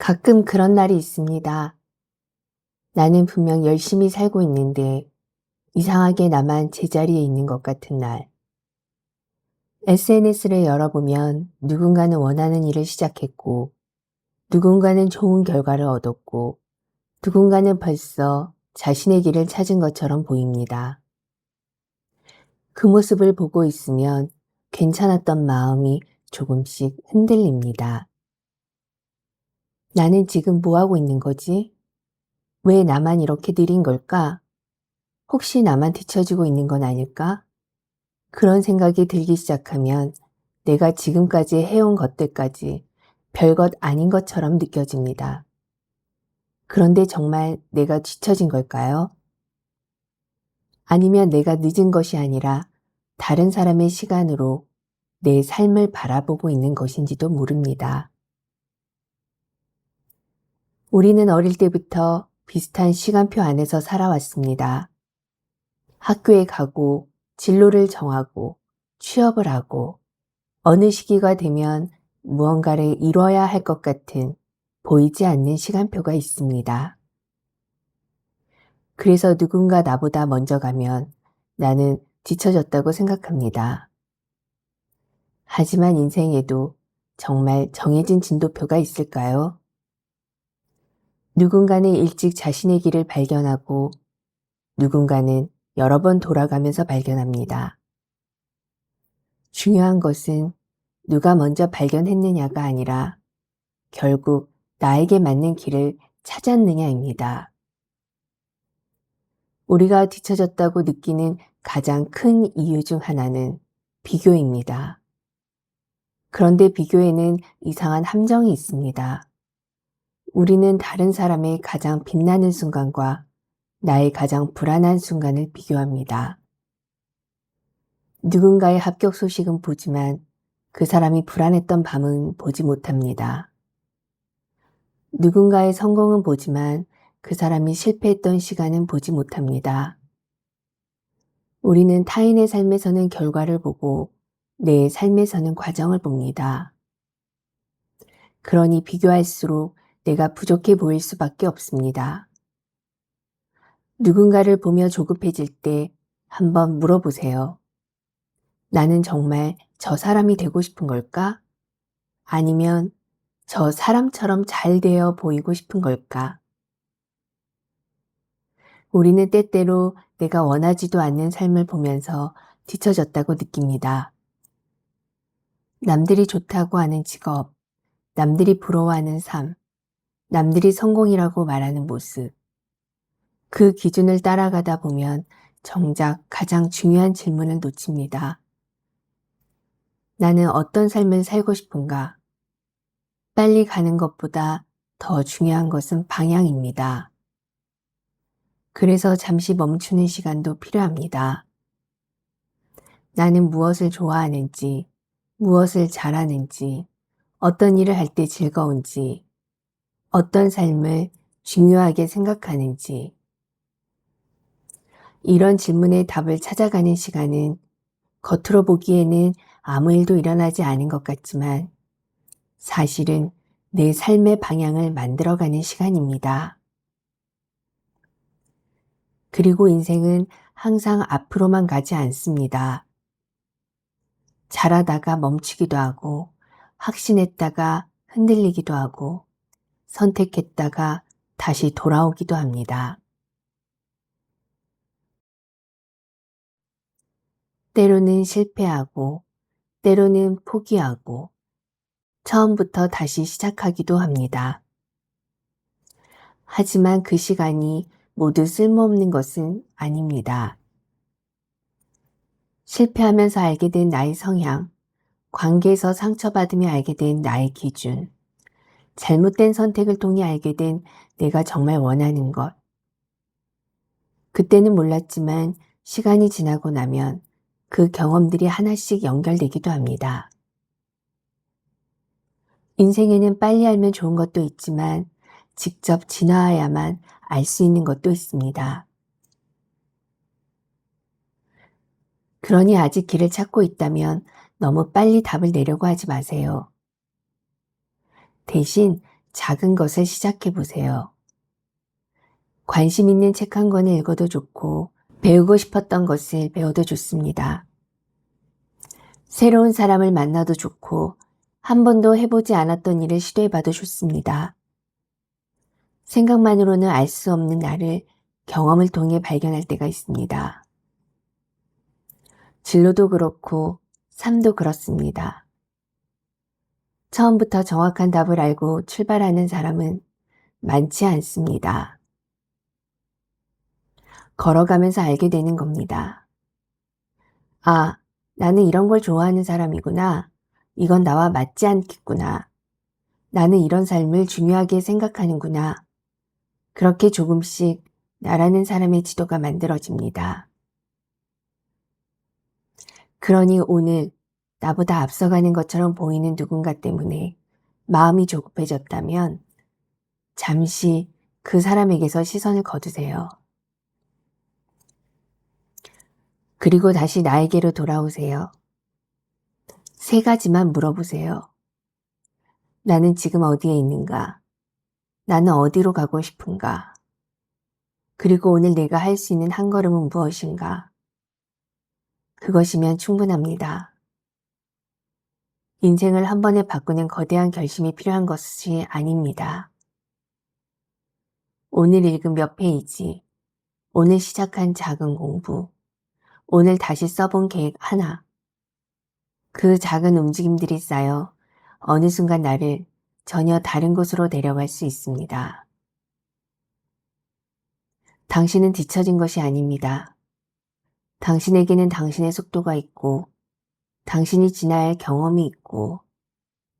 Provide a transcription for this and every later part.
가끔 그런 날이 있습니다. 나는 분명 열심히 살고 있는데 이상하게 나만 제자리에 있는 것 같은 날. SNS를 열어보면 누군가는 원하는 일을 시작했고, 누군가는 좋은 결과를 얻었고, 누군가는 벌써 자신의 길을 찾은 것처럼 보입니다. 그 모습을 보고 있으면 괜찮았던 마음이 조금씩 흔들립니다. 나는 지금 뭐 하고 있는 거지? 왜 나만 이렇게 느린 걸까? 혹시 나만 뒤처지고 있는 건 아닐까? 그런 생각이 들기 시작하면 내가 지금까지 해온 것들까지 별것 아닌 것처럼 느껴집니다. 그런데 정말 내가 뒤처진 걸까요? 아니면 내가 늦은 것이 아니라 다른 사람의 시간으로 내 삶을 바라보고 있는 것인지도 모릅니다. 우리는 어릴 때부터 비슷한 시간표 안에서 살아왔습니다. 학교에 가고, 진로를 정하고, 취업을 하고, 어느 시기가 되면 무언가를 이뤄야 할 것 같은 보이지 않는 시간표가 있습니다. 그래서 누군가 나보다 먼저 가면 나는 뒤처졌다고 생각합니다. 하지만 인생에도 정말 정해진 진도표가 있을까요? 누군가는 일찍 자신의 길을 발견하고 누군가는 여러 번 돌아가면서 발견합니다. 중요한 것은 누가 먼저 발견했느냐가 아니라 결국 나에게 맞는 길을 찾았느냐입니다. 우리가 뒤처졌다고 느끼는 가장 큰 이유 중 하나는 비교입니다. 그런데 비교에는 이상한 함정이 있습니다. 우리는 다른 사람의 가장 빛나는 순간과 나의 가장 불안한 순간을 비교합니다. 누군가의 합격 소식은 보지만 그 사람이 불안했던 밤은 보지 못합니다. 누군가의 성공은 보지만 그 사람이 실패했던 시간은 보지 못합니다. 우리는 타인의 삶에서는 결과를 보고 내 삶에서는 과정을 봅니다. 그러니 비교할수록 내가 부족해 보일 수밖에 없습니다. 누군가를 보며 조급해질 때 한번 물어보세요. 나는 정말 저 사람이 되고 싶은 걸까? 아니면 저 사람처럼 잘 되어 보이고 싶은 걸까? 우리는 때때로 내가 원하지도 않는 삶을 보면서 뒤처졌다고 느낍니다. 남들이 좋다고 하는 직업, 남들이 부러워하는 삶, 남들이 성공이라고 말하는 모습. 그 기준을 따라가다 보면 정작 가장 중요한 질문을 놓칩니다. 나는 어떤 삶을 살고 싶은가? 빨리 가는 것보다 더 중요한 것은 방향입니다. 그래서 잠시 멈추는 시간도 필요합니다. 나는 무엇을 좋아하는지, 무엇을 잘하는지, 어떤 일을 할 때 즐거운지, 어떤 삶을 중요하게 생각하는지, 이런 질문의 답을 찾아가는 시간은 겉으로 보기에는 아무 일도 일어나지 않은 것 같지만 사실은 내 삶의 방향을 만들어가는 시간입니다. 그리고 인생은 항상 앞으로만 가지 않습니다. 잘하다가 멈추기도 하고, 확신했다가 흔들리기도 하고, 선택했다가 다시 돌아오기도 합니다. 때로는 실패하고, 때로는 포기하고, 처음부터 다시 시작하기도 합니다. 하지만 그 시간이 모두 쓸모없는 것은 아닙니다. 실패하면서 알게 된 나의 성향, 관계에서 상처받으며 알게 된 나의 기준, 잘못된 선택을 통해 알게 된 내가 정말 원하는 것. 그때는 몰랐지만 시간이 지나고 나면 그 경험들이 하나씩 연결되기도 합니다. 인생에는 빨리 알면 좋은 것도 있지만 직접 지나야만 알 수 있는 것도 있습니다. 그러니 아직 길을 찾고 있다면 너무 빨리 답을 내려고 하지 마세요. 대신 작은 것을 시작해 보세요. 관심 있는 책 한 권을 읽어도 좋고, 배우고 싶었던 것을 배워도 좋습니다. 새로운 사람을 만나도 좋고, 한 번도 해보지 않았던 일을 시도해봐도 좋습니다. 생각만으로는 알 수 없는 나를 경험을 통해 발견할 때가 있습니다. 진로도 그렇고 삶도 그렇습니다. 처음부터 정확한 답을 알고 출발하는 사람은 많지 않습니다. 걸어가면서 알게 되는 겁니다. 아, 나는 이런 걸 좋아하는 사람이구나. 이건 나와 맞지 않겠구나. 나는 이런 삶을 중요하게 생각하는구나. 그렇게 조금씩 나라는 사람의 지도가 만들어집니다. 그러니 오늘 나보다 앞서가는 것처럼 보이는 누군가 때문에 마음이 조급해졌다면 잠시 그 사람에게서 시선을 거두세요. 그리고 다시 나에게로 돌아오세요. 3가지만 물어보세요. 나는 지금 어디에 있는가? 나는 어디로 가고 싶은가? 그리고 오늘 내가 할 수 있는 한 걸음은 무엇인가? 그것이면 충분합니다. 인생을 한 번에 바꾸는 거대한 결심이 필요한 것이 아닙니다. 오늘 읽은 몇 페이지, 오늘 시작한 작은 공부, 오늘 다시 써본 계획 하나. 그 작은 움직임들이 쌓여 어느 순간 나를 전혀 다른 곳으로 데려갈 수 있습니다. 당신은 뒤처진 것이 아닙니다. 당신에게는 당신의 속도가 있고, 당신이 지나야 할 경험이 있고,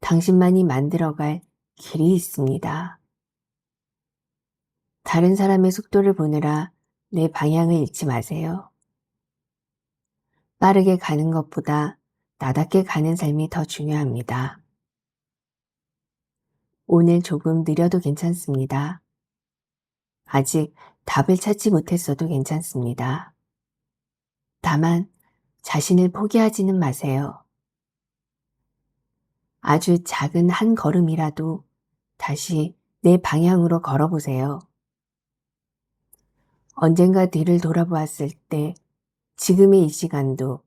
당신만이 만들어갈 길이 있습니다. 다른 사람의 속도를 보느라 내 방향을 잃지 마세요. 빠르게 가는 것보다 나답게 가는 삶이 더 중요합니다. 오늘 조금 느려도 괜찮습니다. 아직 답을 찾지 못했어도 괜찮습니다. 다만 자신을 포기하지는 마세요. 아주 작은 한 걸음이라도 다시 내 방향으로 걸어보세요. 언젠가 뒤를 돌아보았을 때 지금의 이 시간도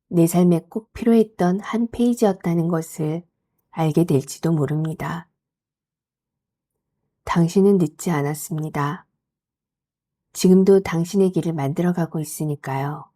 내 삶에 꼭 필요했던 한 페이지였다는 것을 알게 될지도 모릅니다. 당신은 늦지 않았습니다. 지금도 당신의 길을 만들어가고 있으니까요.